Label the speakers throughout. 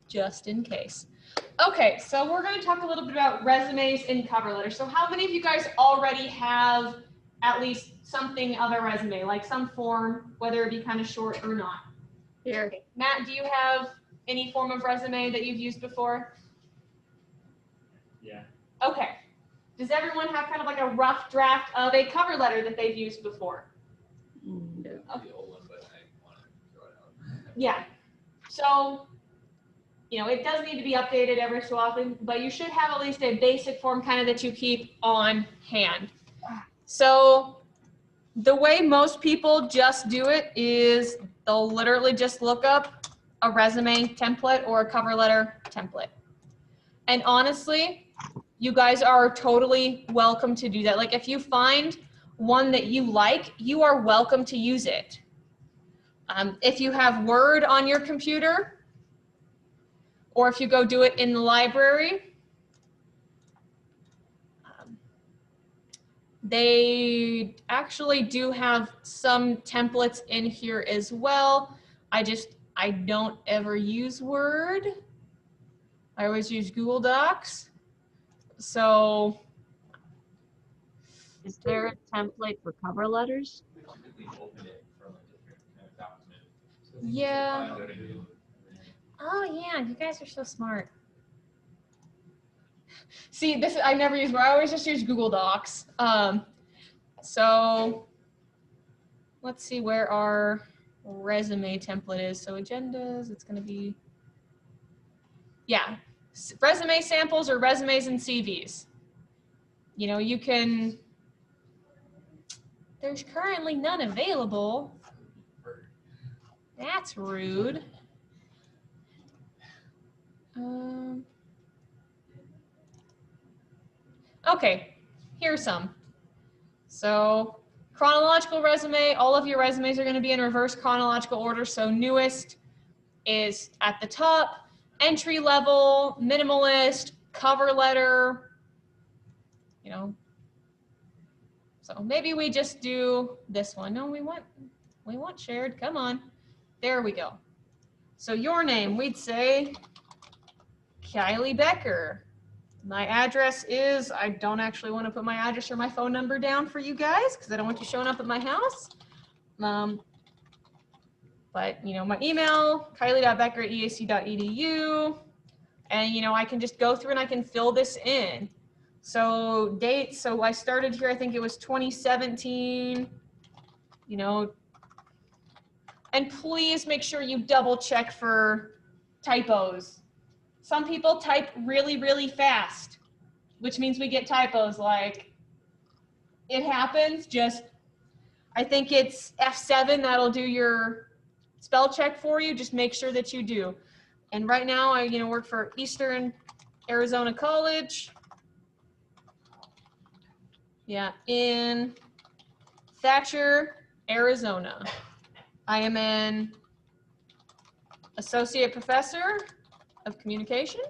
Speaker 1: just in case. Okay, so we're going to talk a little bit about resumes and cover letters. So how many of you guys already have at least something of a resume, like some form, whether it be kind of short or not?
Speaker 2: Here.
Speaker 1: Okay. Matt, do you have any form of resume that you've used before?
Speaker 3: Yeah.
Speaker 1: Okay. Does everyone have kind of like a rough draft of a cover letter that they've used before?
Speaker 2: No.
Speaker 3: The old one, but I want to throw it out.
Speaker 1: Yeah. So, you know, it does need to be updated every so often, but you should have at least a basic form kind of that you keep on hand. So the way most people just do it is they'll literally just look up a resume template or a cover letter template. And honestly, you guys are totally welcome to do that. Like if you find one that you like, you are welcome to use it. If you have Word on your computer, or if you go do it in the library, they actually do have some templates in here as well. I don't ever use Word. I always use Google Docs. So
Speaker 2: Is there a template for cover letters?
Speaker 3: We typically open it from a different kind of document. So
Speaker 1: yeah.
Speaker 3: file it.
Speaker 1: Oh yeah, you guys are so smart. See, I never use Word. I always just use Google Docs. So let's see where our resume template is. So agendas, it's going to be, yeah, resume samples or resumes and CVs. You know, you can, there's currently none available. That's rude. Okay, here's some. So chronological resume, all of your resumes are going to be in reverse chronological order. So newest is at the top, entry level, minimalist, cover letter, you know. So maybe we just do this one. No, we want shared. Come on. There we go. So your name, we'd say Kylie Becker. My address is, I don't actually want to put my address or my phone number down for you guys because I don't want you showing up at my house. But, you know, my email, kylie.becker@eac.edu. And, you know, I can just go through and I can fill this in. So dates, so I started here, I think it was 2017, you know. And please make sure you double check for typos. Some people type really, really fast, which means we get typos. Like, it happens. Just, I think it's F7 that'll do your spell check for you. Just make sure that you do. And right now I, you know, work for Eastern Arizona College. Yeah, in Thatcher, Arizona. I am an associate professor of communication.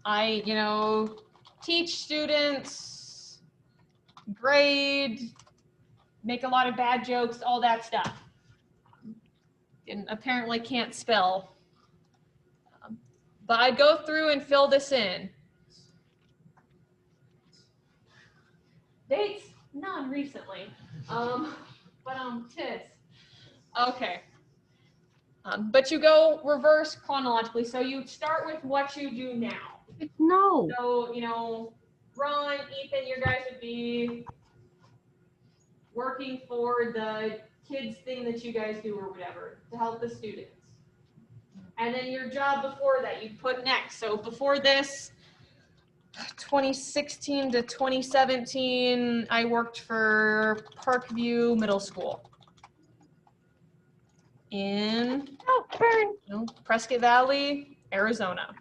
Speaker 1: I, you know, teach students, grade, make a lot of bad jokes, all that stuff. And apparently can't spell. But I go through and fill this in. Dates? None recently. Tis. Okay. But you go reverse chronologically. So you start with what you do now.
Speaker 2: No.
Speaker 1: So, you know, Ron, Ethan, your guys would be working for the kids thing that you guys do or whatever to help the students. And then your job before that, you put next. So before this, 2016 to 2017, I worked for Parkview Middle School in Prescott Valley, Arizona.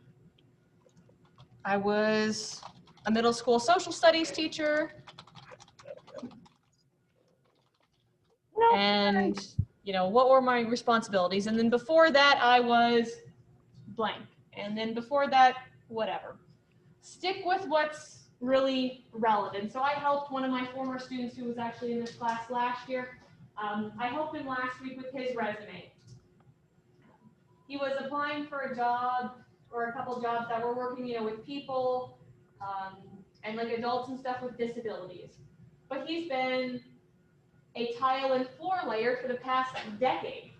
Speaker 1: I was a middle school social studies teacher. And, you know, what were my responsibilities? And then before that, I was blank. And then before that, whatever. Stick with what's really relevant. So I helped one of my former students who was actually in this class last year. I helped him last week with his resume. he was applying for a job or a couple jobs that were working, with people and like adults and stuff with disabilities. But he's been a tile and floor layer for the past decade.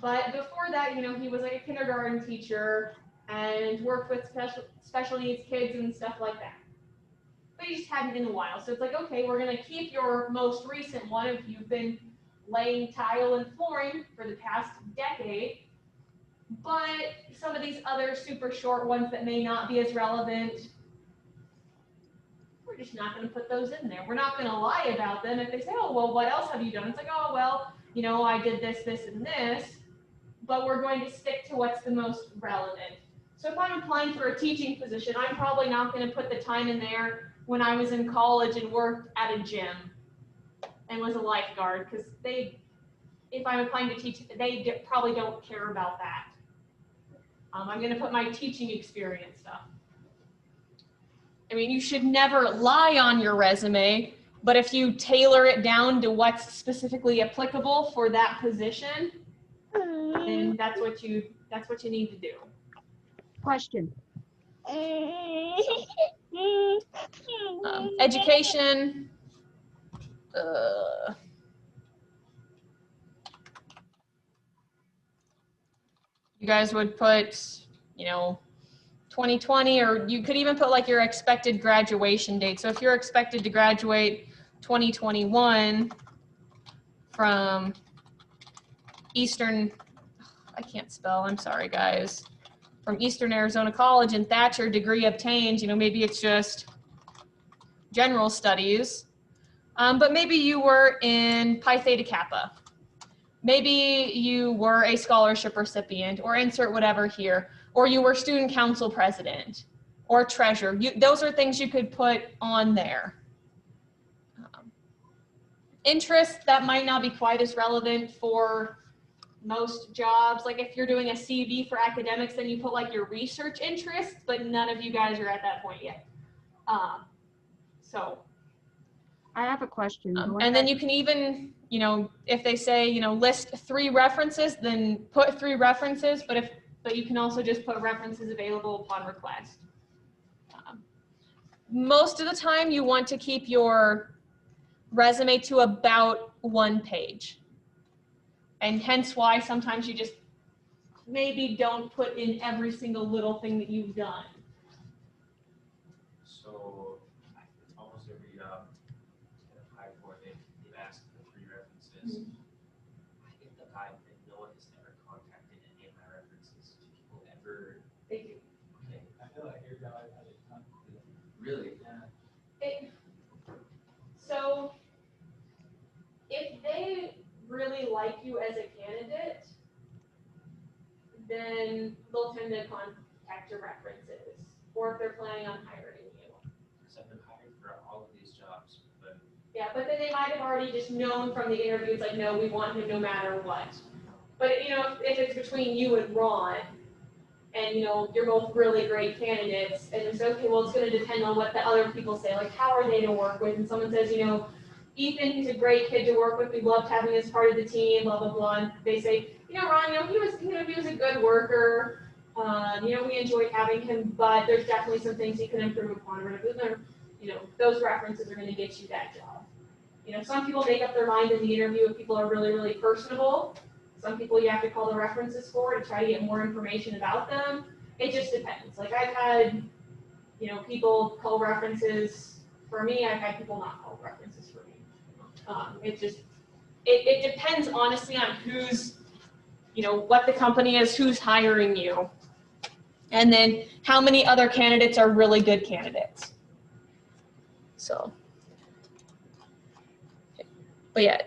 Speaker 1: But before that, he was like a kindergarten teacher and worked with special needs kids and stuff like that. But he just hadn't in a while. So it's like, okay, we're going to keep your most recent one if you've been laying tile and flooring for the past decade. But some of these other super short ones that may not be as relevant, we're just not going to put those in there. We're not going to lie about them. If they say, oh, well, what else have you done? It's like, oh, well, I did this, this, and this. But we're going to stick to what's the most relevant. So if I'm applying for a teaching position, I'm probably not going to put the time in there when I was in college and worked at a gym and was a lifeguard, because if I'm applying to teach, they probably don't care about that. I'm going to put my teaching experience stuff. I mean, you should never lie on your resume, but if you tailor it down to what's specifically applicable for that position, then that's what you need to do.
Speaker 2: Question.
Speaker 1: Education. You guys would put, 2020, or you could even put like your expected graduation date. So if you're expected to graduate 2021 from I can't spell, I'm sorry guys, from Eastern Arizona College and Thatcher degree obtained, maybe it's just general studies, but maybe you were in Pi Theta Kappa. Maybe you were a scholarship recipient, or insert whatever here, or you were student council president or treasurer. Those are things you could put on there. Interest, that might not be quite as relevant for most jobs. Like if you're doing a CV for academics, then you put like your research interests, but none of you guys are at that point yet. So
Speaker 2: I have a question.
Speaker 1: and then you can even, if they say, list 3 references, then put 3 references, but you can also just put references available upon request. Most of the time you want to keep your resume to about 1 page. And hence why sometimes you just maybe don't put in every single little thing that you've done.
Speaker 3: So almost every job I applied for, they've asked for 3 references.
Speaker 1: Mm-hmm.
Speaker 3: I get the vibe that no one has ever contacted any of my references. Do people ever?
Speaker 1: They do.
Speaker 3: Okay.
Speaker 4: I feel like your job has a ton to do.
Speaker 3: Really?
Speaker 4: Yeah.
Speaker 1: So if they really like you as a candidate, then they'll tend to contact your references, or if they're planning on hiring you.
Speaker 3: Because I've been hired for all of these jobs, but
Speaker 1: Yeah, but then they might have already just known from the interview, it's like, no, we want him no matter what. But if it's between you and Ron, and you're both really great candidates, and it's okay, well, it's going to depend on what the other people say, like how are they to work with, and someone says, Ethan, he's a great kid to work with, we loved having him as part of the team, blah blah blah, and they say, Ron, he was a good worker, we enjoyed having him, but there's definitely some things he can improve upon, or whatever. Those references are going to get you that job. Some people make up their mind in the interview if people are really, really personable. Some people you have to call the references for to try to get more information about them. It just depends. Like I've had, people call references for me. I've had people not call references for me. It depends honestly on who's, what the company is, who's hiring you, and then how many other candidates are really good candidates. So, but yeah.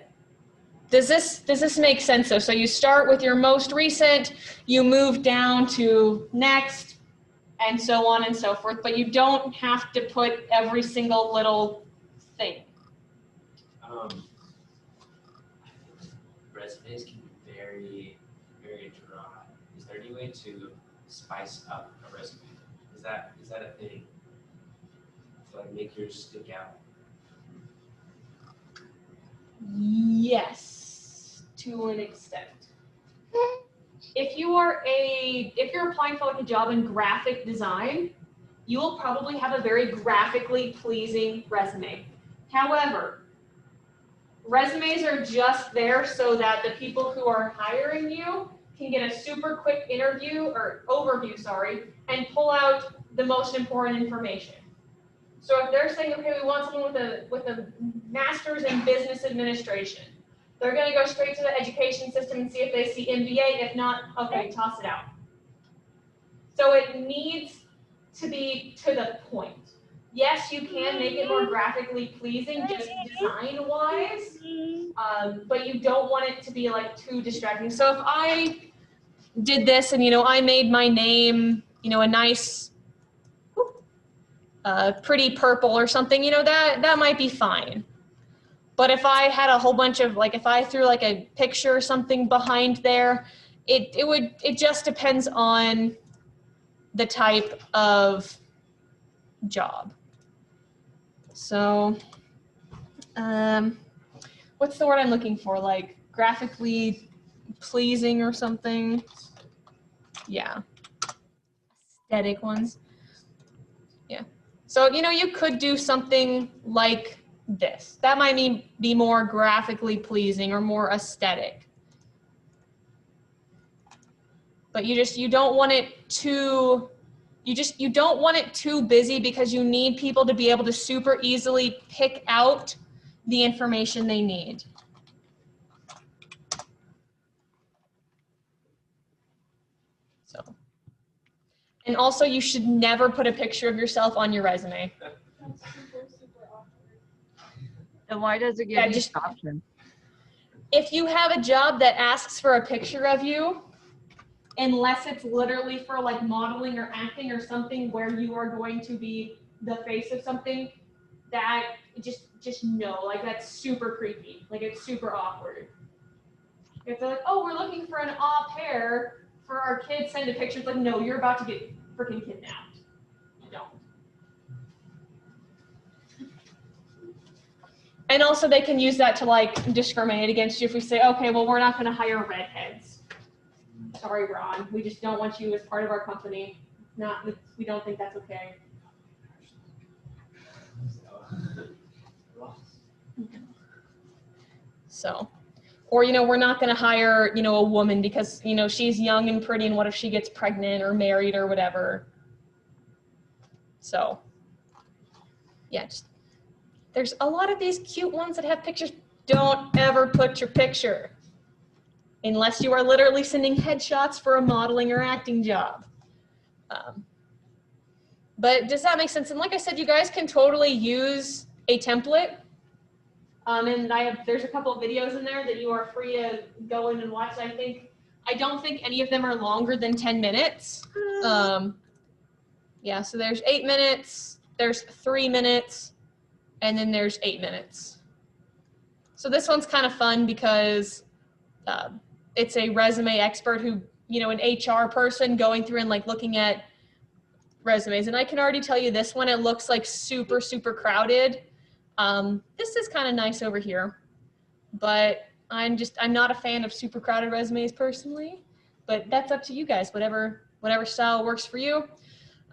Speaker 1: Does this make sense though? So you start with your most recent, you move down to next, and so on and so forth, but you don't have to put every single little thing.
Speaker 3: Resumes can be very, very dry. Is there any way to spice up a resume? Is that a thing? To like make yours stick out?
Speaker 1: Yes, to an extent. if you're applying for like a job in graphic design, you will probably have a very graphically pleasing resume. However, resumes are just there so that the people who are hiring you can get a super quick overview, and pull out the most important information. So if they're saying, okay, we want someone with a master's in business administration, they're going to go straight to the education system and see if they see MBA. If not, okay, toss it out. So it needs to be to the point. Yes, you can make it more graphically pleasing, just design-wise, but you don't want it to be like too distracting. So if I did this and, I made my name, a nice, pretty purple or something, that might be fine. But if I had a whole bunch of, if I threw like a picture or something behind there, it just depends on the type of job. So, what's the word I'm looking for? Like graphically pleasing or something? Yeah. Aesthetic ones. Yeah. So, you could do something like this. That might be more graphically pleasing or more aesthetic. But you don't want it too, you don't want it too busy, because you need people to be able to super easily pick out the information they need. So, and also you should never put a picture of yourself on your resume.
Speaker 2: And why does it give you the option?
Speaker 1: If you have a job that asks for a picture of you, unless it's literally for like modeling or acting or something where you are going to be the face of something, that just no, like that's super creepy. Like it's super awkward. If they're like, oh, we're looking for an au pair for our kids, send a picture. It's like, no, you're about to get freaking kidnapped. You don't. And also they can use that to like discriminate against you if we say, okay, well, we're not going to hire redheads. Sorry, Ron, we just don't want you as part of our company. We don't think that's okay. So, or, we're not going to hire, a woman because, she's young and pretty, and what if she gets pregnant or married or whatever? So, yeah, there's a lot of these cute ones that have pictures. Don't ever put your picture unless you are literally sending headshots for a modeling or acting job. But does that make sense? And like I said, you guys can totally use a template. And there's a couple of videos in there that you are free to go in and watch. I don't think any of them are longer than 10 minutes. Yeah, so there's 8 minutes, there's 3 minutes, and then there's 8 minutes. So this one's kind of fun because it's a resume expert who, an HR person going through and like looking at resumes. And I can already tell you this one, it looks like super, super crowded. This is kind of nice over here, but I'm not a fan of super crowded resumes personally, but that's up to you guys, whatever style works for you.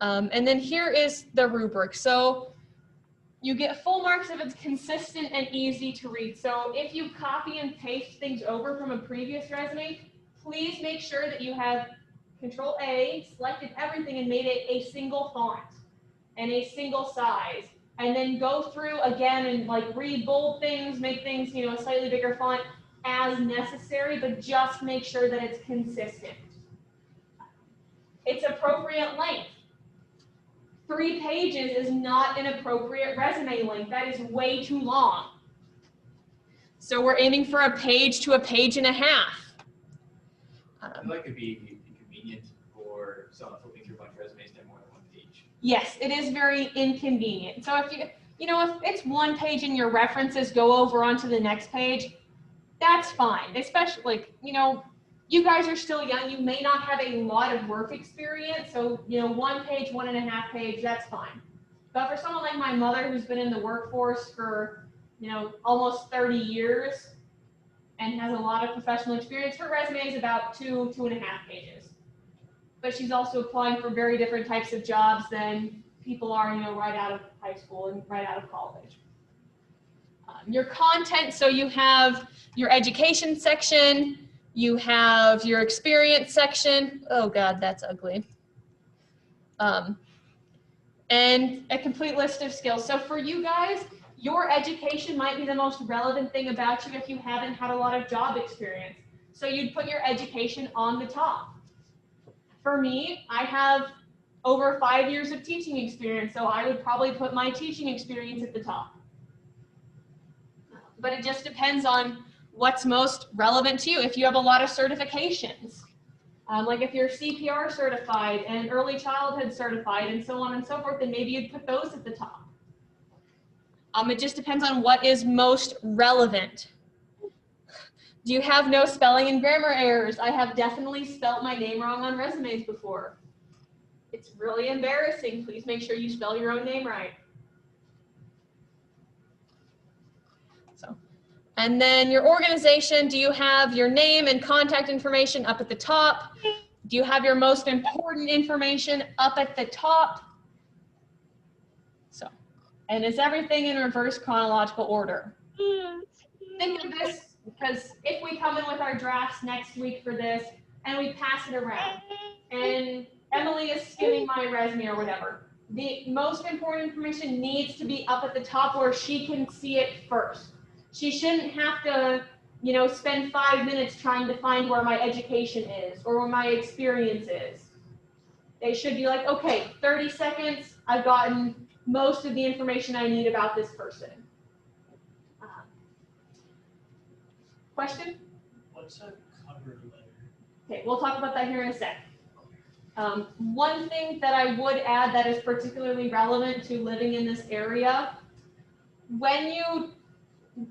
Speaker 1: And then here is the rubric. So you get full marks if it's consistent and easy to read. So if you copy and paste things over from a previous resume, please make sure that you have Control A, selected everything and made it a single font and a single size. And then go through again and like read bold things, make things, a slightly bigger font as necessary, but just make sure that it's consistent. It's appropriate length. 3 pages is not an appropriate resume length. That is way too long. So we're aiming for a page to a page and a half.
Speaker 4: I feel like it'd be inconvenient for someone flipping through a bunch of resumes to have more than 1 page.
Speaker 1: Yes, it is very inconvenient. So if if it's 1 page and your references go over onto the next page, that's fine. Especially, you guys are still young. You may not have a lot of work experience. So, 1 page, 1.5 page, that's fine. But for someone like my mother who's been in the workforce for, almost 30 years, and has a lot of professional experience. Her resume is about 2.5 pages. But she's also applying for very different types of jobs than people are, right out of high school and right out of college. Your content, so you have your education section, you have your experience section. Oh God, that's ugly. And a complete list of skills. So for you guys, your education might be the most relevant thing about you if you haven't had a lot of job experience. So you'd put your education on the top. For me, I have over 5 years of teaching experience, so I would probably put my teaching experience at the top. But it just depends on what's most relevant to you. If you have a lot of certifications, like if you're CPR certified and early childhood certified and so on and so forth, then maybe you'd put those at the top. It just depends on what is most relevant. Do you have no spelling and grammar errors? I have definitely spelt my name wrong on resumes before. It's really embarrassing. Please make sure you spell your own name right. And then your organization, do you have your name and contact information up at the top? Do you have your most important information up at the top? So, and is everything in reverse chronological order? Think of this, because if we come in with our drafts next week for this and we pass it around and Emily is skimming my resume or whatever, the most important information needs to be up at the top where she can see it first. She shouldn't have to, spend 5 minutes trying to find where my education is or where my experience is. They should be like, okay, 30 seconds, I've gotten most of the information I need about this person. Question?
Speaker 5: What's a cover letter?
Speaker 1: Okay, we'll talk about that here in a sec. One thing that I would add that is particularly relevant to living in this area,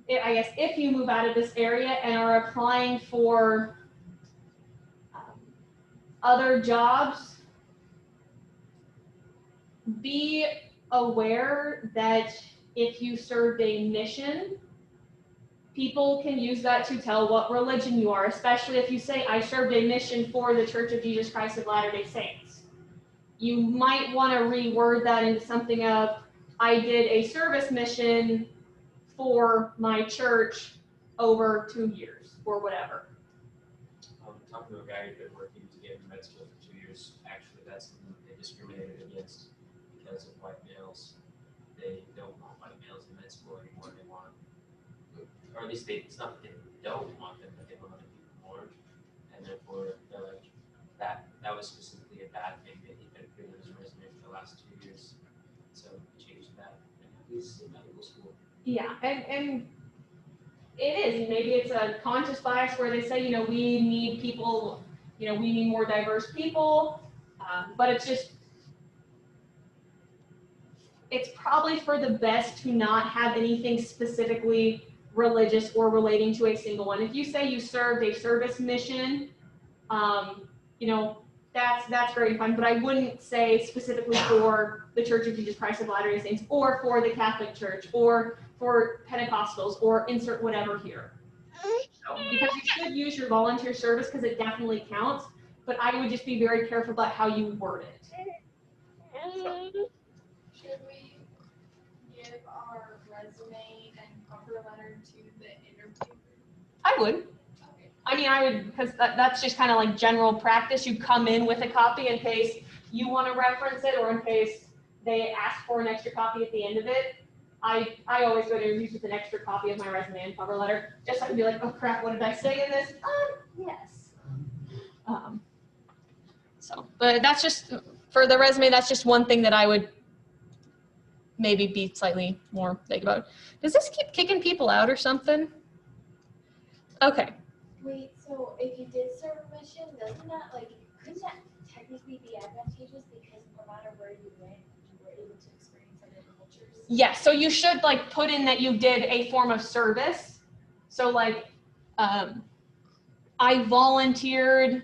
Speaker 1: if you move out of this area and are applying for other jobs, be aware that if you served a mission, people can use that to tell what religion you are, especially if you say, I served a mission for the Church of Jesus Christ of Latter-day Saints. You might want to reword that into something of, I did a service mission for my church over 2 years or whatever.
Speaker 3: Talking to a guy who's been working to get into med school for 2 years, actually that's something they discriminated against because of white males. They don't want white males in med school anymore. They want, or at least it's not that they don't want them, but they want other people more. And therefore, they're like, that was specifically a bad thing that he'd been putting on his resume for the last 2 years. So he changed that, and he's in medical school.
Speaker 1: Yeah, and it is. Maybe it's a conscious bias where they say, we need people, we need more diverse people, but it's probably for the best to not have anything specifically religious or relating to a single one. If you say you served a service mission, that's very fun, but I wouldn't say specifically for the Church of Jesus Christ of Latter-day Saints or for the Catholic Church or for Pentecostals or insert whatever here. Because you should use your volunteer service because it definitely counts, but I would just be very careful about how you word it. So.
Speaker 6: Should we give our resume and cover letter to the interviewer?
Speaker 1: I would.
Speaker 6: Okay.
Speaker 1: I mean, I would, because that's just kind of like general practice. You come in with a copy in case you want to reference it or in case they ask for an extra copy at the end of it. I always go to interviews with an extra copy of my resume and cover letter, just so I can be like, oh crap, what did I say in this? Yes. But that's just, for the resume, that's just one thing that I would maybe be slightly more vague about. Does this keep kicking people out or something? Okay.
Speaker 6: Wait, so if you did serve a mission, couldn't that technically be advantageous because no matter where you went, you were able to experience other cultures?
Speaker 1: Yes, so you should put in that you did a form of service. So I volunteered,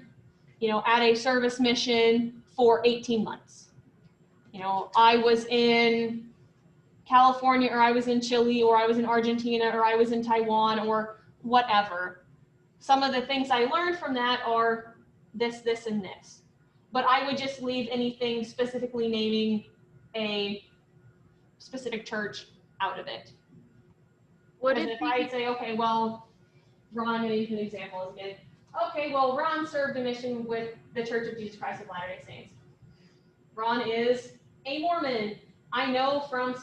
Speaker 1: at a service mission for 18 months. I was in California or I was in Chile or I was in Argentina or I was in Taiwan or whatever. some of the things I learned from that are this, this, and this. But I would just leave anything specifically naming a specific church out of it.
Speaker 2: Would
Speaker 1: Because
Speaker 2: it
Speaker 1: if I
Speaker 2: be,
Speaker 1: say, okay, well, Ron, I'm going to use an example again. Okay, well, Ron served a mission with the Church of Jesus Christ of Latter-day Saints. Ron is a Mormon. I know from,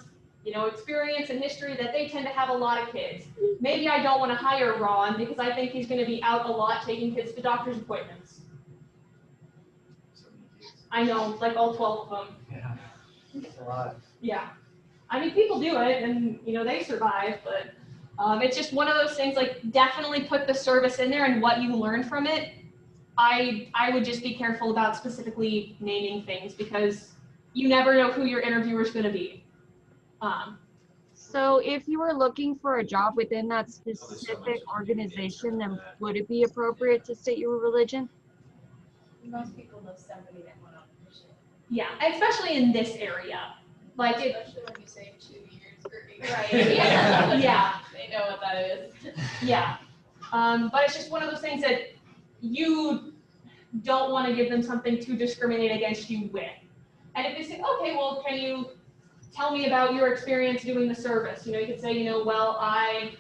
Speaker 1: experience and history that they tend to have a lot of kids. Maybe I don't want to hire Ron because I think he's going to be out a lot taking kids to doctor's appointments.
Speaker 4: So many kids.
Speaker 1: I know, like all 12 of them.
Speaker 4: Yeah. It's a lot.
Speaker 1: Yeah. I mean, people do it and, they survive, but it's just one of those things, like definitely put the service in there and what you learn from it. I would just be careful about specifically naming things because you never know who your interviewer is going to be.
Speaker 2: so if you were looking for a job within that specific organization, then would it be appropriate to state your religion?
Speaker 6: Most people know somebody that went on a mission.
Speaker 1: Yeah, especially in this area. Like it,
Speaker 6: Especially when you say 2 years or 8
Speaker 1: right.
Speaker 6: years.
Speaker 1: Yeah.
Speaker 6: They know what that is.
Speaker 1: Yeah. But it's just one of those things that you don't want to give them something to discriminate against you with. And if they say, okay, well, can you tell me about your experience doing the service? You could say, well, I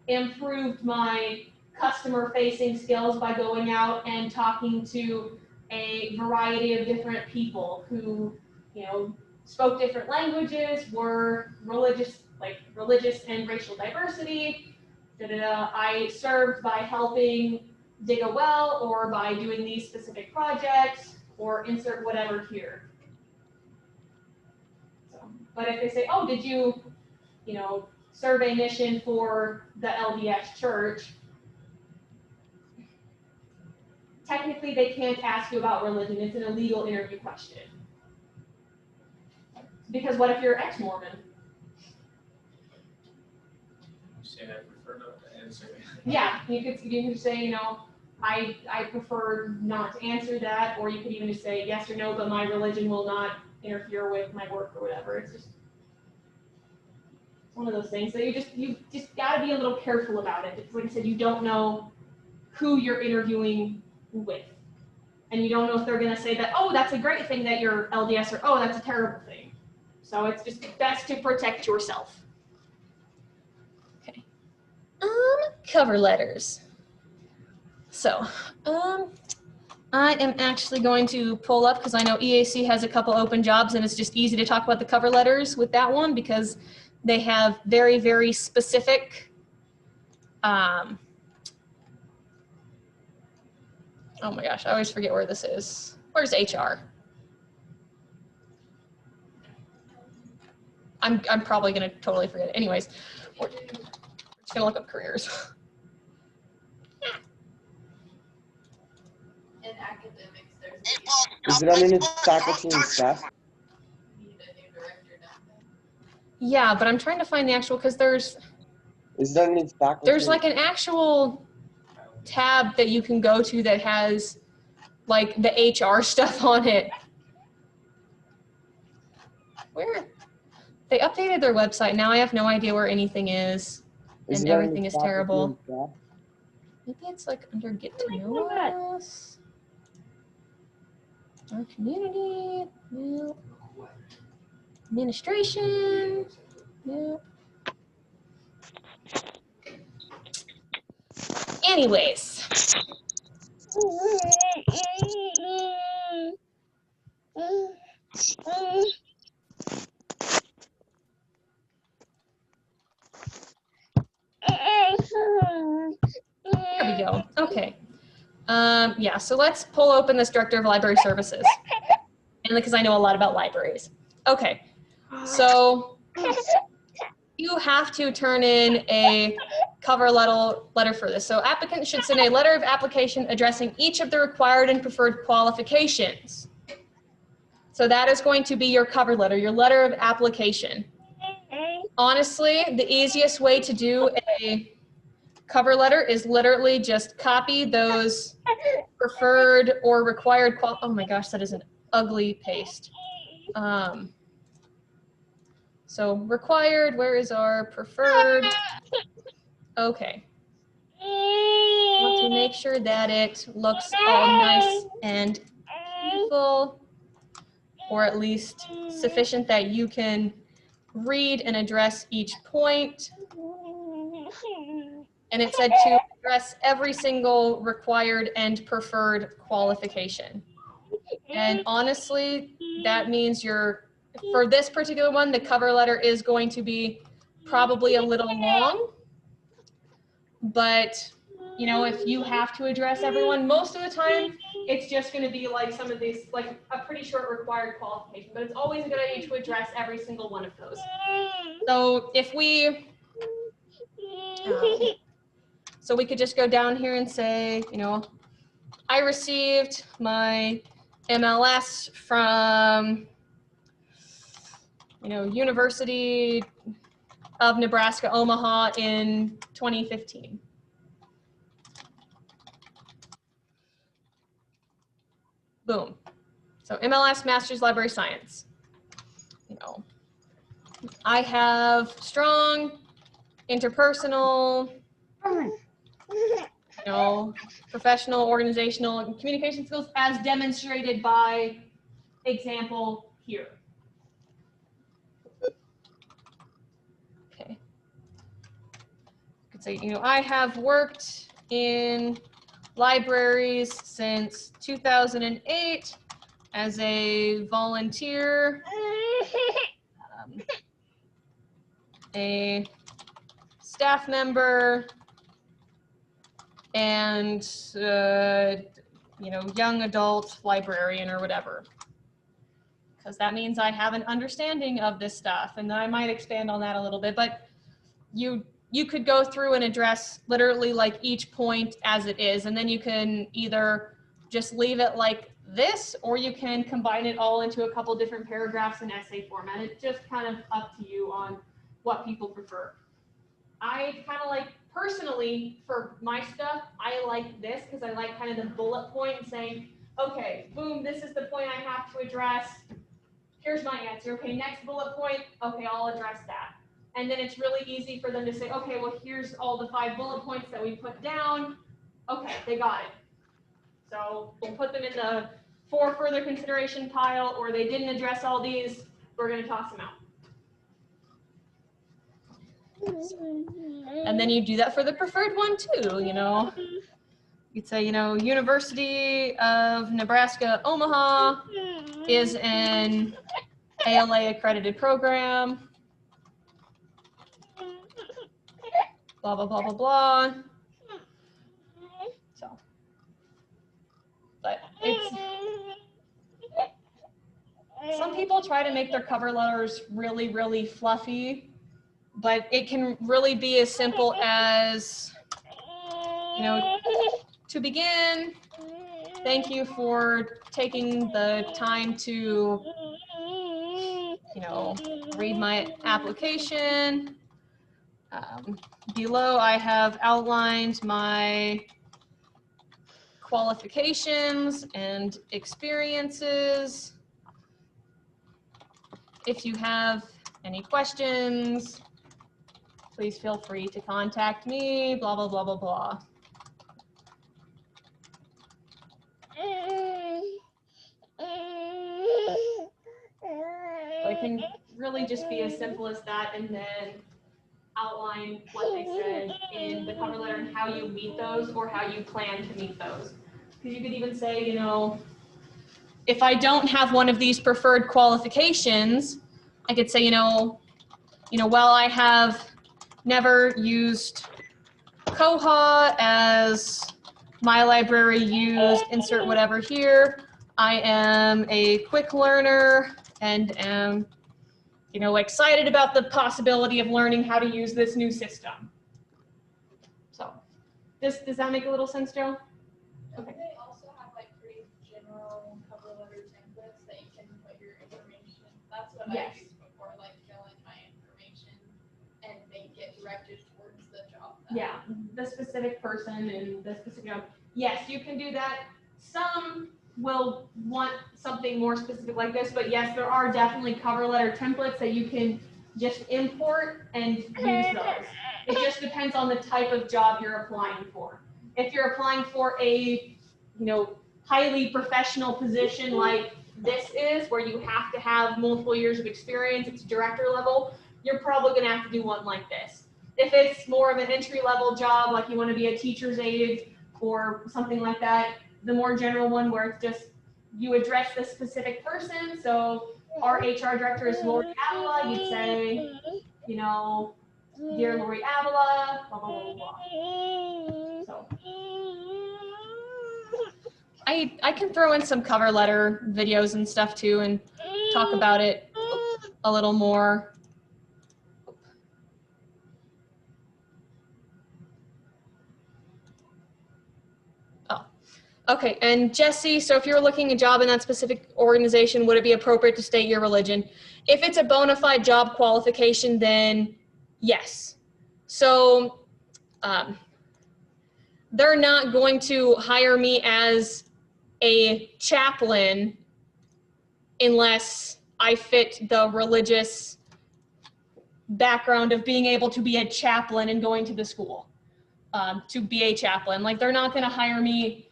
Speaker 1: improved my customer-facing skills by going out and talking to a variety of different people who, spoke different languages, were religious and racial diversity. I served by helping dig a well or by doing these specific projects or insert whatever here. So, but if they say, oh, did you, serve a mission for the LDS church, technically they can't ask you about religion. It's an illegal interview question. Because what if you're ex-Mormon?
Speaker 3: Say I prefer not to answer.
Speaker 1: Yeah, you could say, I prefer not to answer that, or you could even just say yes or no, but my religion will not interfere with my work or whatever. It's just one of those things that you just got to be a little careful about it. It's like I said, you don't know who you're interviewing with, and you don't know if they're going to say that, oh, that's a great thing that you're LDS, or oh, that's a terrible thing. So it's just best to protect yourself. Okay. Cover letters. So, I am actually going to pull up because I know EAC has a couple open jobs and it's just easy to talk about the cover letters with that one because they have very, very specific, oh my gosh, I always forget where this is. Where's HR? I'm probably gonna totally forget it. Anyways, we're just gonna look up careers.
Speaker 6: In academics, there's
Speaker 7: Is it underneath faculty and staff?
Speaker 6: need a new director down there.
Speaker 1: Yeah, but I'm trying to find the actual, because
Speaker 7: Is it underneath faculty?
Speaker 1: there's like an actual tab that you can go to that has like the HR stuff on it. Where? They updated their website. Now I have no idea where anything is,
Speaker 7: Is
Speaker 1: and
Speaker 7: it
Speaker 1: everything
Speaker 7: underneath
Speaker 1: is
Speaker 7: faculty
Speaker 1: terrible.
Speaker 7: and staff?
Speaker 1: Maybe it's like under Get to
Speaker 2: Oh my
Speaker 1: Know
Speaker 2: God.
Speaker 1: Us. Our community. Nope. Administration. Nope. Anyways. There we go. Okay. Yeah, so let's pull open this Director of Library Services. And because I know a lot about libraries. Okay. So you have to turn in a cover letter for this. So applicants should send a letter of application addressing each of the required and preferred qualifications. So that is going to be your cover letter, your letter of application. Honestly, the easiest way to do a cover letter is literally just copy those preferred or required oh my gosh, that is an ugly paste. So required, where is our preferred? Okay. want to make sure that it looks all nice and beautiful, or at least sufficient that you can read and address each point. And it said to address every single required and preferred qualification. And honestly, that means for this particular one, the cover letter is going to be probably a little long, but you know, if you have to address everyone, most of the time, it's just going to be like some of these, like a pretty short required qualification, but it's always a good idea to address every single one of those. So if we, so we could just go down here and say, you know, I received my MLS from, you know, University of Nebraska, Omaha in 2015. Boom. So MLS, Master's Library Science. You know, I have strong interpersonal, you know, professional, organizational, and communication skills as demonstrated by example here. Okay. You could say, you know, I have worked in libraries since 2008 as a volunteer, a staff member, and you know, young adult librarian or whatever, because that means I have an understanding of this stuff, and I might expand on that a little bit. But you could go through and address literally like each point as it is, and then you can either just leave it like this, or you can combine it all into a couple different paragraphs in essay format. It's just kind of up to you on what people prefer. I kind of like, personally, for my stuff, I like this because I like kind of the bullet point and saying, okay, boom, this is the point I have to address. Here's my answer. Okay, next bullet point. Okay, I'll address that. And then it's really easy for them to say, okay, well, here's all the 5 bullet points that we put down. Okay, they got it. So we'll put them in the for further consideration pile, or they didn't address all these, we're going to toss them out. And then you do that for the preferred one too, you know. You'd say, you know, University of Nebraska, Omaha is an ALA accredited program. Blah, blah, blah, blah, blah. So, but it's, some people try to make their cover letters really, really fluffy, but it can really be as simple as, you know, to begin, thank you for taking the time to, you know, read my application. Below, I have outlined my qualifications and experiences. If you have any questions, please feel free to contact me, blah, blah, blah, blah, blah. So it can really just be as simple as that, and then outline what they said in the cover letter and how you meet those, or how you plan to meet those. Because you could even say, you know, if I don't have one of these preferred qualifications, I could say, you know, while I have never used Koha as my library used insert whatever here, I am a quick learner and am, you know, excited about the possibility of learning how to use this new system. So, does that make a little sense, Joe?
Speaker 6: Okay. They also have like pretty general cover letter templates that you can put your information. That's what
Speaker 1: Yes.
Speaker 6: I used before, like fill in my information and they get directed towards the job.
Speaker 1: Yeah, the specific person and the specific job. Yes, you can do that. Some will want something more specific like this, but yes, there are definitely cover letter templates that you can just import and use those. It just depends on the type of job you're applying for. If you're applying for a, highly professional position like this is, where you have to have multiple years of experience, it's director level, you're probably gonna have to do one like this. If it's more of an entry level job, like you wanna be a teacher's aide or something like that, the more general one where it's just, you address the specific person. So our HR director is Lori Avila, you'd say, dear Lori Avila, blah, blah, blah, blah. So I can throw in some cover letter videos and stuff too and talk about it a little more. Okay, and Jesse, so if you're looking a job in that specific organization, would it be appropriate to state your religion? If it's a bona fide job qualification, then yes. So they're not going to hire me as a chaplain unless I fit the religious background of being able to be a chaplain and going to the school to be a chaplain. Like, they're not going to hire me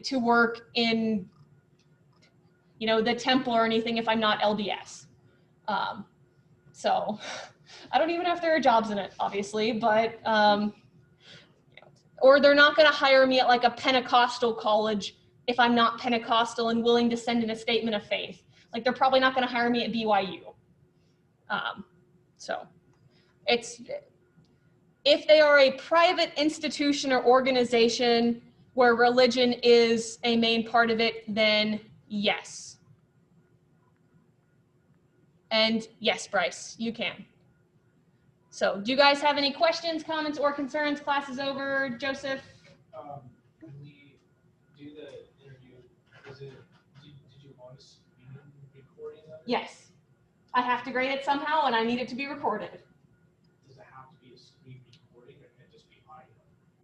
Speaker 1: to work in, the temple or anything if I'm not LDS. So I don't even know if there are jobs in it, obviously, but, or they're not going to hire me at like a Pentecostal college if I'm not Pentecostal and willing to send in a statement of faith. Like, they're probably not going to hire me at BYU. So if they are a private institution or organization where religion is a main part of it, then yes. And yes, Bryce, you can. So do you guys have any questions, comments, or concerns? Class is over. Joseph?
Speaker 5: When we do the interview, did you want a screen recording of it?
Speaker 1: Yes. I have to grade it somehow, and I need it to be recorded.
Speaker 5: Does it have to be a screen recording, or can it just be audio?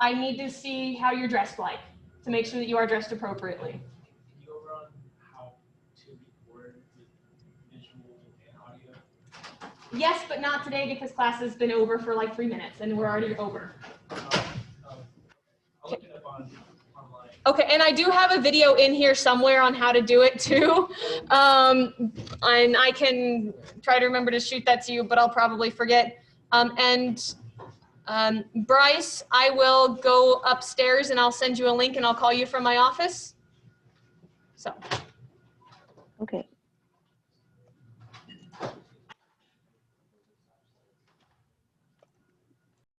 Speaker 1: I need to see how you're dressed like to make sure that you are dressed appropriately.
Speaker 5: Can you go over on how to record with visual and audio?
Speaker 1: Yes, but not today because class has been over for like 3 minutes and we're already over.
Speaker 5: I'll look it up online.
Speaker 1: Okay, and I do have a video in here somewhere on how to do it too. And I can try to remember to shoot that to you, but I'll probably forget. Bryce, I will go upstairs and I'll send you a link and I'll call you from my office. So.
Speaker 8: Okay.